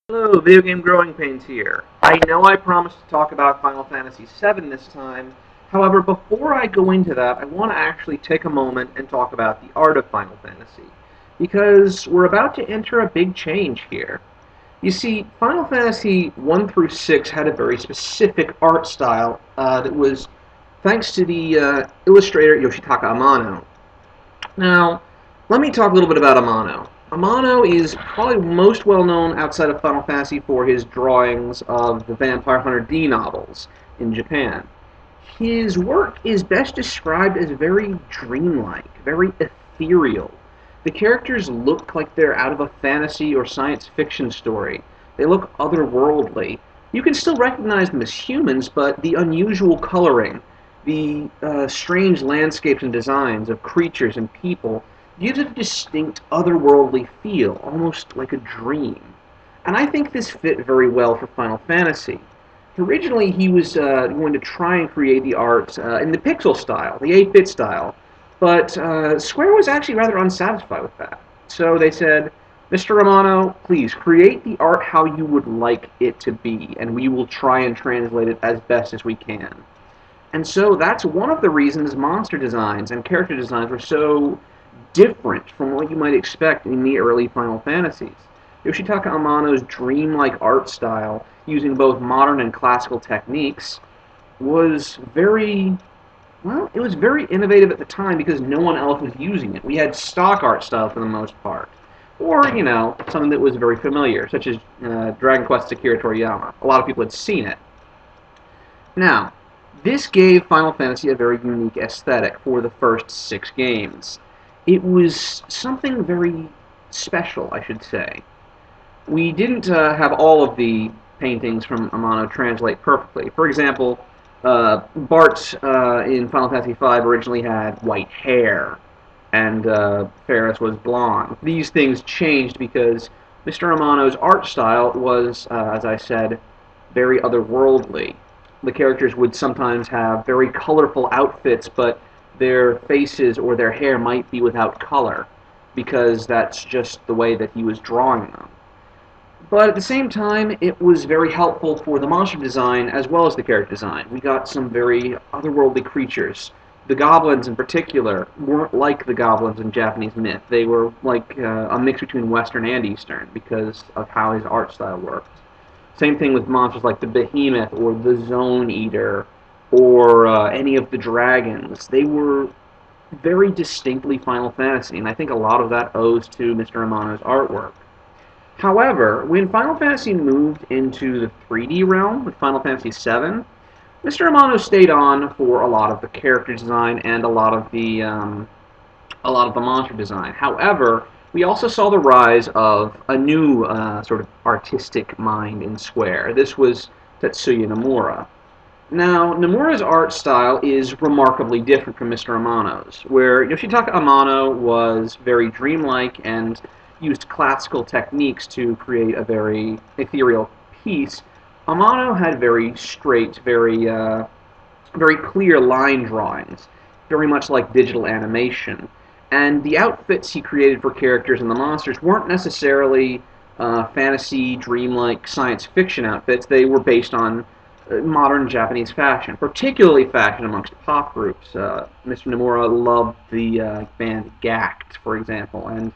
Hello, Video Game Growing Pains here. I know I promised to talk about Final Fantasy VII this time. However, before I go into that, I want to actually take a moment and talk about the art of Final Fantasy. Because we're about to enter a big change here. You see, Final Fantasy 1 through 6 had a very specific art style that was thanks to the illustrator Yoshitaka Amano. Now, let me talk a little bit about Amano. Amano is probably most well known outside of Final Fantasy for his drawings of the Vampire Hunter D novels in Japan. His work is best described as very dreamlike, very ethereal. The characters look like they're out of a fantasy or science fiction story. They look otherworldly. You can still recognize them as humans, but the unusual coloring, the strange landscapes and designs of creatures and people gives it a distinct otherworldly feel, almost like a dream. And I think this fit very well for Final Fantasy. Originally, he was going to try and create the art in the pixel style, the 8-bit style, but Square was actually rather unsatisfied with that. So they said, Mr. Romano, please create the art how you would like it to be, and we will try and translate it as best as we can. And so that's one of the reasons monster designs and character designs were so different from what you might expect in the early Final Fantasies. Yoshitaka Amano's dreamlike art style, using both modern and classical techniques, was very it was very innovative at the time because no one else was using it. We had stock art style for the most part. Or, something that was very familiar, such as Dragon Quest Akira Toriyama. A lot of people had seen it. Now, this gave Final Fantasy a very unique aesthetic for the first 6 games. It was something very special, I should say. We didn't have all of the paintings from Amano translate perfectly. For example, Bart in Final Fantasy V originally had white hair, and Faris was blonde. These things changed because Mr. Amano's art style was, as I said, very otherworldly. The characters would sometimes have very colorful outfits, but their faces or their hair might be without color, because that's just the way that he was drawing them. But at the same time, it was very helpful for the monster design as well as the character design. We got some very otherworldly creatures. The goblins, in particular, weren't like the goblins in Japanese myth. They were like a mix between Western and Eastern because of how his art style worked. Same thing with monsters like the Behemoth or the Zone Eater or any of the dragons. They were very distinctly Final Fantasy, and I think a lot of that owes to Mr. Amano's artwork. However, when Final Fantasy moved into the 3D realm with Final Fantasy VII, Mr. Amano stayed on for a lot of the character design and a lot of the monster design. However, we also saw the rise of a new sort of artistic mind in Square. This was Tetsuya Nomura. Now, Nomura's art style is remarkably different from Mr. Amano's, where Yoshitaka Amano was very dreamlike and used classical techniques to create a very ethereal piece. Amano had very straight, very clear line drawings, very much like digital animation. And the outfits he created for characters and the monsters weren't necessarily fantasy, dreamlike science fiction outfits. They were based on modern Japanese fashion, particularly fashion amongst pop groups. Mr. Nomura loved the band Gact, for example, and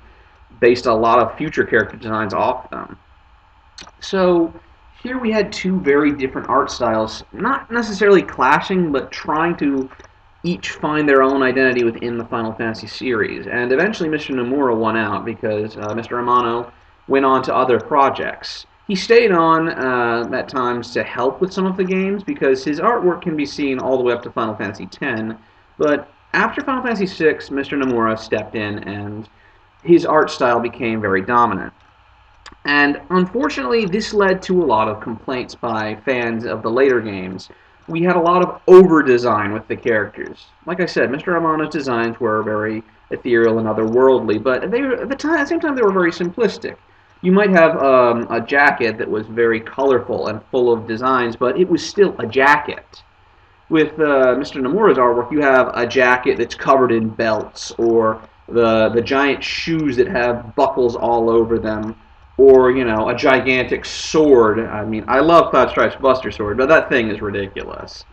based a lot of future character designs off them. So here we had two very different art styles, not necessarily clashing, but trying to each find their own identity within the Final Fantasy series. And eventually Mr. Nomura won out because Mr. Amano went on to other projects. He stayed on at times to help with some of the games because his artwork can be seen all the way up to Final Fantasy X. But after Final Fantasy VI, Mr. Nomura stepped in and his art style became very dominant. And unfortunately, this led to a lot of complaints by fans of the later games. We had a lot of over-design with the characters. Like I said, Mr. Amano's designs were very ethereal and otherworldly, but they were, at the same time, they were very simplistic. You might have a jacket that was very colorful and full of designs, but it was still a jacket. With Mr. Nomura's artwork, you have a jacket that's covered in belts, or the giant shoes that have buckles all over them, or, you know, a gigantic sword. I mean, I love Cloud Stripe's Buster Sword, but that thing is ridiculous.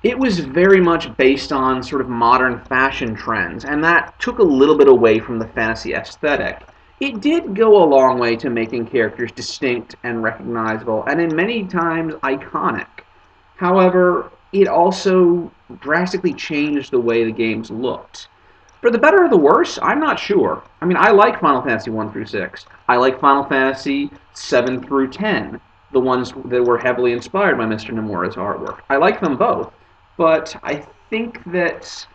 It was very much based on sort of modern fashion trends, and that took a little bit away from the fantasy aesthetic. It did go a long way to making characters distinct and recognizable, and in many times iconic. However, it also drastically changed the way the games looked. For the better or the worse, I'm not sure. I mean, I like Final Fantasy 1 through 6. I like Final Fantasy 7 through 10, the ones that were heavily inspired by Mr. Nomura's artwork. I like them both, but I think that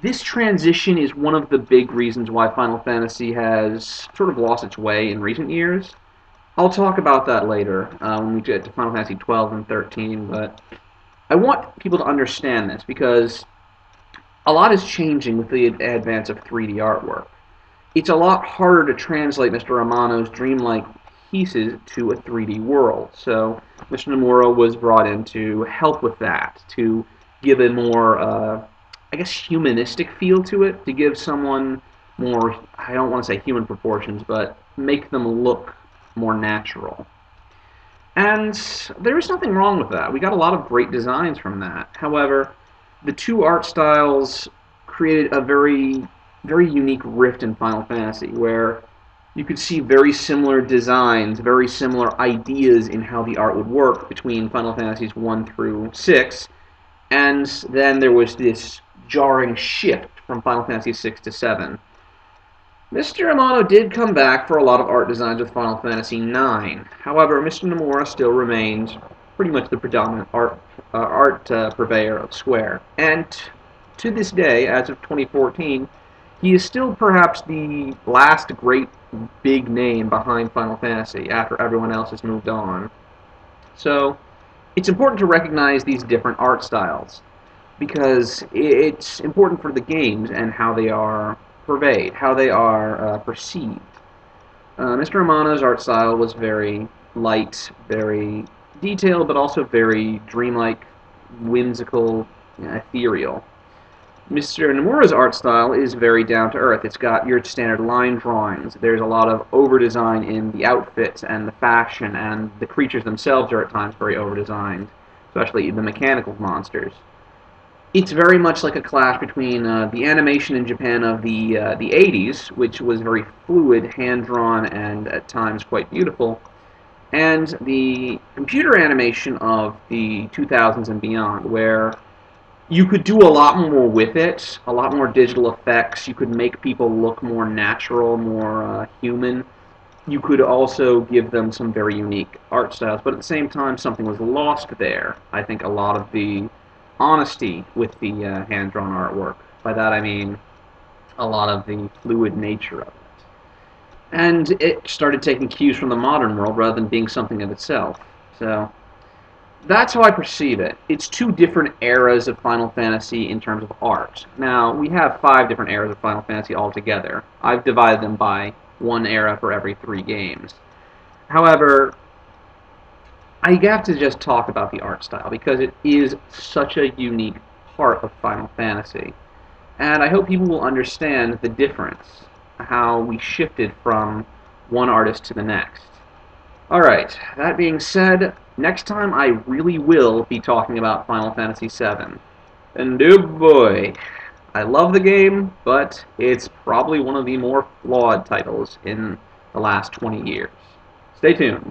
this transition is one of the big reasons why Final Fantasy has sort of lost its way in recent years. I'll talk about that later when we get to Final Fantasy 12 and 13, but I want people to understand this because a lot is changing with the advance of 3D artwork. It's a lot harder to translate Mr. Amano's dreamlike pieces to a 3D world, so Mr. Nomura was brought in to help with that, to give a more, I guess, humanistic feel to it, to give someone more, I don't want to say human proportions, but make them look more natural. And there is nothing wrong with that. We got a lot of great designs from that. However, the two art styles created a very unique rift in Final Fantasy where you could see very similar designs, very similar ideas in how the art would work between Final Fantasies 1 through 6, and then there was this jarring shift from Final Fantasy 6 to 7. Mr. Amano did come back for a lot of art designs with Final Fantasy IX. However, Mr. Nomura still remains pretty much the predominant art purveyor of Square. And to this day, as of 2014, he is still perhaps the last great big name behind Final Fantasy after everyone else has moved on. So, it's important to recognize these different art styles because it's important for the games and how they are purveyed, how they are perceived. Mr. Amano's art style was very light, very detailed, but also very dreamlike, whimsical, ethereal. Mr. Nomura's art style is very down to earth. It's got your standard line drawings. There's a lot of over design in the outfits and the fashion, and the creatures themselves are at times very over designed, especially the mechanical monsters. It's very much like a clash between the animation in Japan of the 80s, which was very fluid, hand-drawn, and at times quite beautiful, and the computer animation of the 2000s and beyond, where you could do a lot more with it, a lot more digital effects. You could make people look more natural, more human. You could also give them some very unique art styles, but at the same time, something was lost there. I think a lot of the honesty with the hand-drawn artwork. By that I mean a lot of the fluid nature of it. And it started taking cues from the modern world rather than being something of itself. So that's how I perceive it. It's two different eras of Final Fantasy in terms of art. Now, we have 5 different eras of Final Fantasy altogether. I've divided them by one era for every 3 games. However, I have to just talk about the art style because it is such a unique part of Final Fantasy. And I hope people will understand the difference, how we shifted from one artist to the next. Alright, that being said, next time I really will be talking about Final Fantasy VII. And oh boy, I love the game, but it's probably one of the more flawed titles in the last 20 years. Stay tuned.